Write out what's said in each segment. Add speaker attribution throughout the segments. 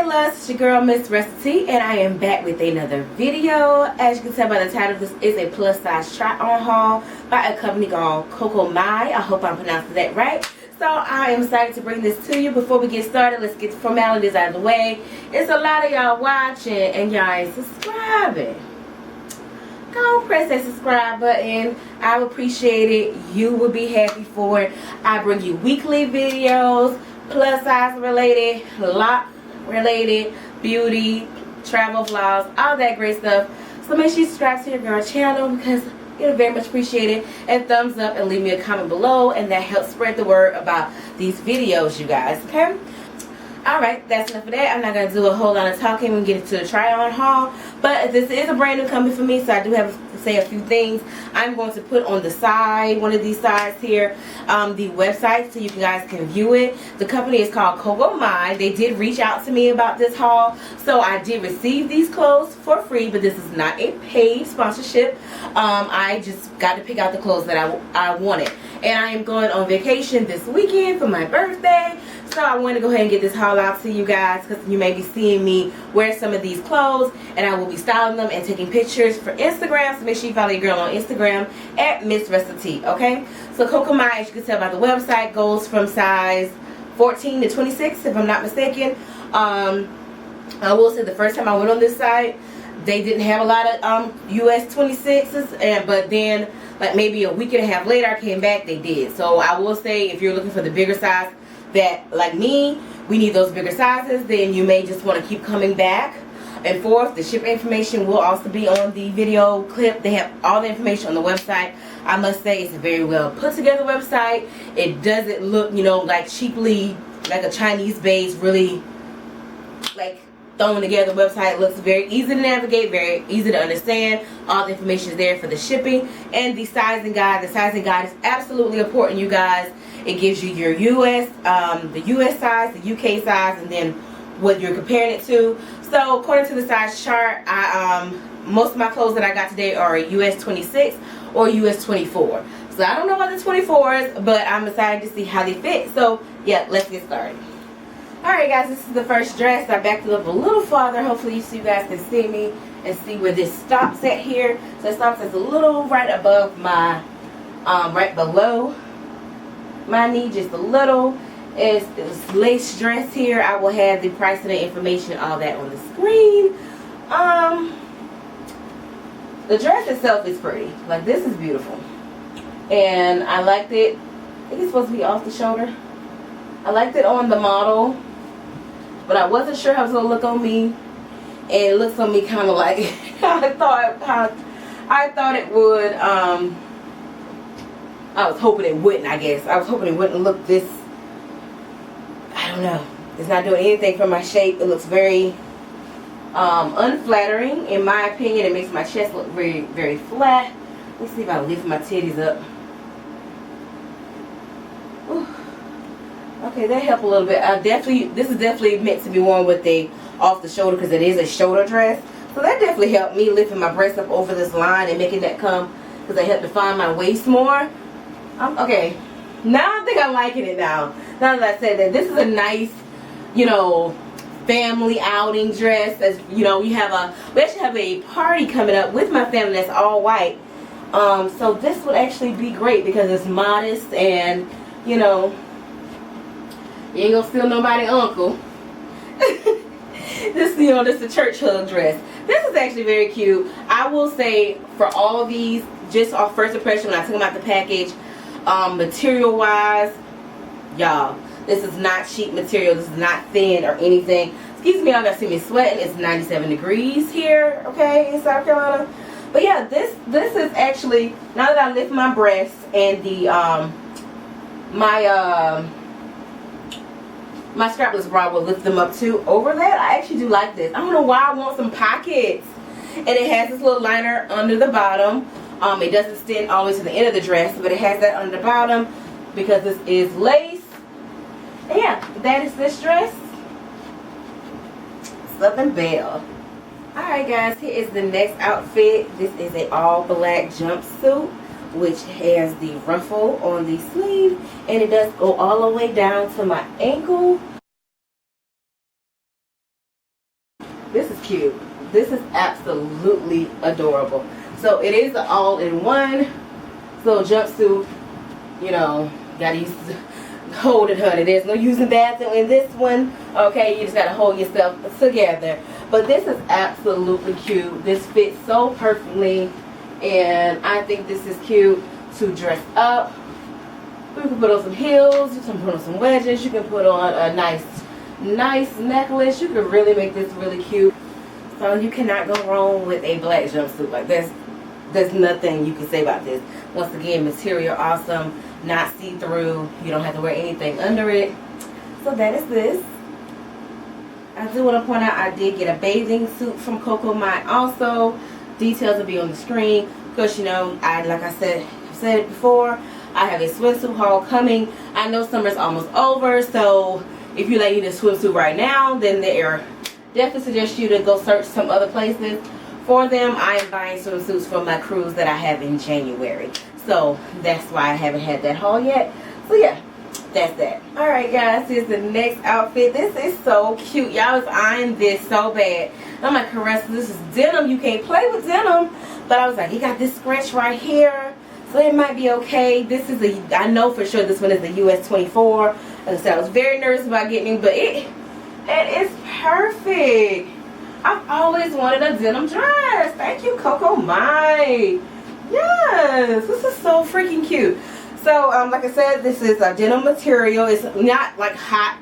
Speaker 1: loves, it's your girl MissRessaT, and I am back with another video. As you can tell by the title, this is a plus size try on haul by a company called Cocomy. I hope I'm pronouncing that right. So I am excited to bring this to you. Before we get started, let's get the formalities out of the way. It's a lot of y'all watching and y'all ain't subscribing. Go press that subscribe button. I would appreciate it. You will be happy for it. I bring you weekly videos, plus size related, lock related, beauty, travel vlogs, all that great stuff. So make sure you subscribe to your girl channel because it'll very much appreciate it. And thumbs up and leave me a comment below, and that helps spread the word about these videos, you guys. Okay? Alright, that's enough of that. I'm not going to do a whole lot of talking and get into the try-on haul. But this is a brand new company for me, so I do have to say a few things. I'm going to put on the side, one of these sides here, the website so you guys can view it. The company is called Cocomy. They did reach out to me about this haul, so I did receive these clothes for free, but this is not a paid sponsorship. I just got to pick out the clothes that I wanted. And I am going on vacation this weekend for my birthday. So I want to go ahead and get this haul out to you guys because you may be seeing me wear some of these clothes, and I will be styling them and taking pictures for Instagram. So make sure you follow your girl on Instagram at MissRessaT. Okay? So Cocomy, as you can tell by the website, goes from size 14 to 26 if I'm not mistaken. I will say the first time I went on this site, they didn't have a lot of US 26s, but then like maybe a week and a half later I came back, they did. So I will say if you're looking for the bigger size, that like me, we need those bigger sizes, then you may just want to keep coming back and forth. The ship information will also be on the video clip. They have all the information on the website. I must say it's a very well put together website. It doesn't look, you know, like cheaply, like a Chinese based, really like thrown together website. It looks very easy to navigate, very easy to understand. All the information is there for the shipping and the sizing guide. The sizing guide is absolutely important, you guys. It gives you your US, the US size, the UK size, and then what you're comparing it to. So according to the size chart, most of my clothes that I got today are US 26 or US 24. So I don't know about the 24s, but I'm excited to see how they fit. So yeah, let's get started. Alright guys, this is the first dress. I backed it up a little farther. Hopefully you guys can see me and see where this stops at here. So it stops at a little right above my, right below my knee, just a little. It's this lace dress here. I will have the price and the information, all that on the screen. The dress itself is pretty. Like, this is beautiful. And I liked it. I think it's supposed to be off the shoulder. I liked it on the model, but I wasn't sure how it was going to look on me. And it looks on me kind of like I thought it would. I was hoping it wouldn't, I guess. I was hoping it wouldn't look this, I don't know. It's not doing anything for my shape. It looks very unflattering, in my opinion. It makes my chest look very, very flat. Let's see if I lift my titties up. Ooh. Okay, that helped a little bit. This is definitely meant to be worn with a off the shoulder because it is a shoulder dress. So that definitely helped me lifting my breast up over this line and making that come, because I helped define my waist more. Okay, now I think I'm liking it now. Now that I said that, this is a nice, you know, family outing dress. As you know, we actually have a party coming up with my family that's all white. So this would actually be great because it's modest and, you know, you ain't gonna steal nobody uncle. This, you know, this is a church hug dress. This is actually very cute. I will say for all of these, just off first impression when I took them out the package, material wise, y'all, this is not cheap material. This is not thin or anything. Excuse me, y'all got to see me sweating. It's 97 degrees here, okay, in South Carolina. But yeah, this is actually, now that I lift my breasts and the my strapless bra will lift them up too. Over that, I actually do like this. I don't know why I want some pockets. And it has this little liner under the bottom. It doesn't extend all the way to the end of the dress, but it has that under the bottom because this is lace. And yeah, that is this dress. Southern Belle. Alright guys, here is the next outfit. This is an all black jumpsuit, which has the ruffle on the sleeve, and it does go all the way down to my ankle. cute. This is absolutely adorable. So it is the all-in-one little jumpsuit. You know, gotta use hold it, honey. There's no using bathroom in this one. Okay, you just gotta hold yourself together. But this is absolutely cute. This fits so perfectly, and I think this is cute to dress up. You can put on some heels. You can put on some wedges. You can put on a nice necklace. You can really make this really cute. So you cannot go wrong with a black jumpsuit. Like there's nothing you can say about this. Once again, material awesome, not see-through. You don't have to wear anything under it. So that is this. I do want to point out I did get a bathing suit from Cocomy also. Details will be on the screen because, you know, like I said it before, I have a swimsuit haul coming. I know summer's almost over, so if you like need a swimsuit right now, then there definitely suggest you to go search some other places for them. I am buying swimsuits for my cruise that I have in January, so that's why I haven't had that haul yet. So yeah, that's that. Alright guys, here's the next outfit. This is so cute. Y'all was eyeing this so bad. I'm like, Karessa, this is denim. You can't play with denim. But I was like, he got this scratch right here, so it might be okay. This is I know for sure this one is the US 24. Like I said, I was very nervous about getting it, but it is perfect. I've always wanted a denim dress. Thank you, Cocomy. Yes, this is so freaking cute. So, like I said, this is a denim material. It's not like hot,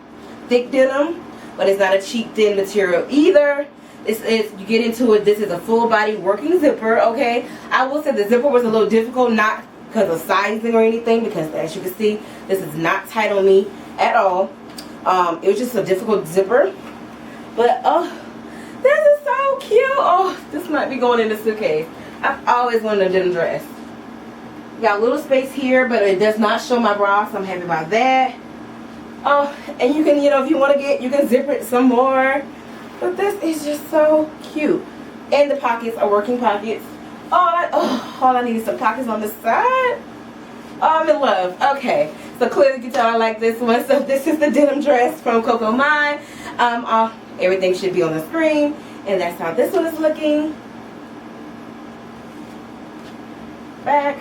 Speaker 1: thick denim, but it's not a cheap, thin material either. You get into it, this is a full body working zipper, okay? I will say the zipper was a little difficult, not because of sizing or anything, because as you can see, this is not tight on me at all. It was just a difficult zipper. But, oh, this is so cute. Oh, this might be going in the suitcase. I've always wanted a denim dress. Got a little space here, but it does not show my bra, so I'm happy about that. Oh, and you can, you know, if you want to you can zip it some more. But this is just so cute. And the pockets are working pockets. All I need is some pockets on the side. Oh, I'm in love. Okay, so clearly you can tell I like this one. So this is the denim dress from Cocomy. Everything should be on the screen. And that's how this one is looking. Back.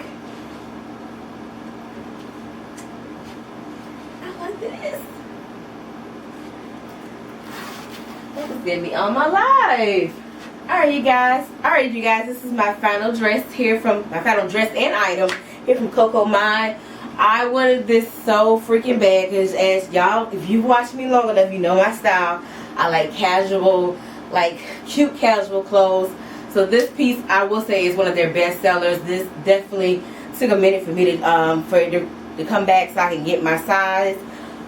Speaker 1: I like this. This is gonna be on my life. Alright you guys, this is my final dress here from my final dress and item here from Cocomy. I wanted this so freaking bad because, as y'all, if you've watched me long enough, you know my style. I like casual, like cute casual clothes. So this piece, I will say, is one of their best sellers. This definitely took a minute for me to for it to come back so I can get my size.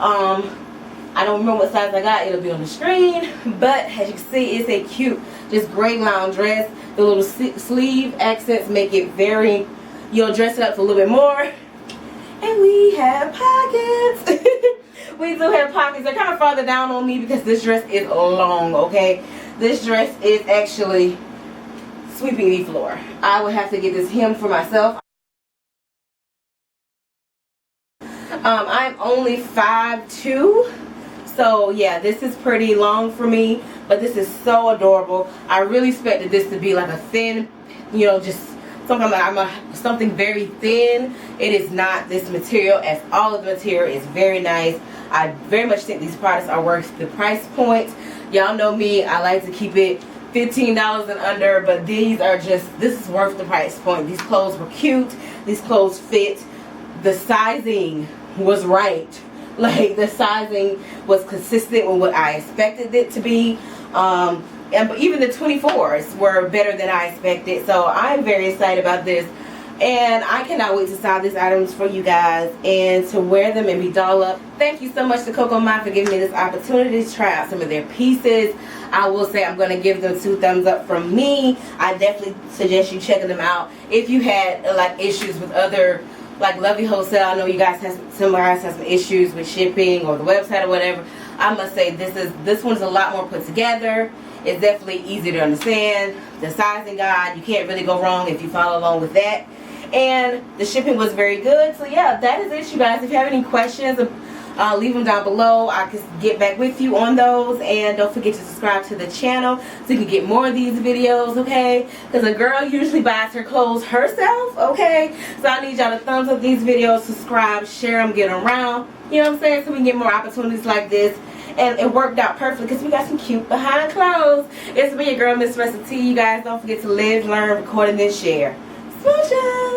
Speaker 1: I don't remember what size I got. It'll be on the screen. But as you can see, it's a cute, just gray lounge dress. The little sleeve accents make it very, you'll dress it up a little bit more. And we have pockets. We do have pockets. They're kind of farther down on me because this dress is long, okay? This dress is actually sweeping the floor. I would have to get this hem for myself. I'm only 5'2", so yeah, this is pretty long for me, but this is so adorable. I really expected this to be like a thin, you know, just something very thin. It is not this material, as all of the material is very nice. I very much think these products are worth the price point. Y'all know me, I like to keep it $15 and under, but these are just, this is worth the price point. These clothes were cute. These clothes fit. The sizing was right. Like, the sizing was consistent with what I expected it to be. And even the 24s were better than I expected. So I'm very excited about this. And I cannot wait to style these items for you guys and to wear them and be doll up. Thank you so much to Cocomy for giving me this opportunity to try out some of their pieces. I will say I'm going to give them 2 thumbs up from me. I definitely suggest you checking them out. If you had like issues with other, like Lovely Wholesale, I know you guys have some issues with shipping or the website or whatever. I must say this one's a lot more put together. It's definitely easy to understand. The sizing guide, you can't really go wrong if you follow along with that. And the shipping was very good. So yeah, that is it, you guys. If you have any questions leave them down below. I can get back with you on those. And don't forget to subscribe to the channel so you can get more of these videos, okay? Because a girl usually buys her clothes herself, okay? So I need y'all to thumbs up these videos, subscribe, share them, get them around. You know what I'm saying? So we can get more opportunities like this. And it worked out perfectly because we got some cute behind clothes. It's me, your girl, MissRessaT. You guys don't forget to live, learn, record, and then share. Smooches!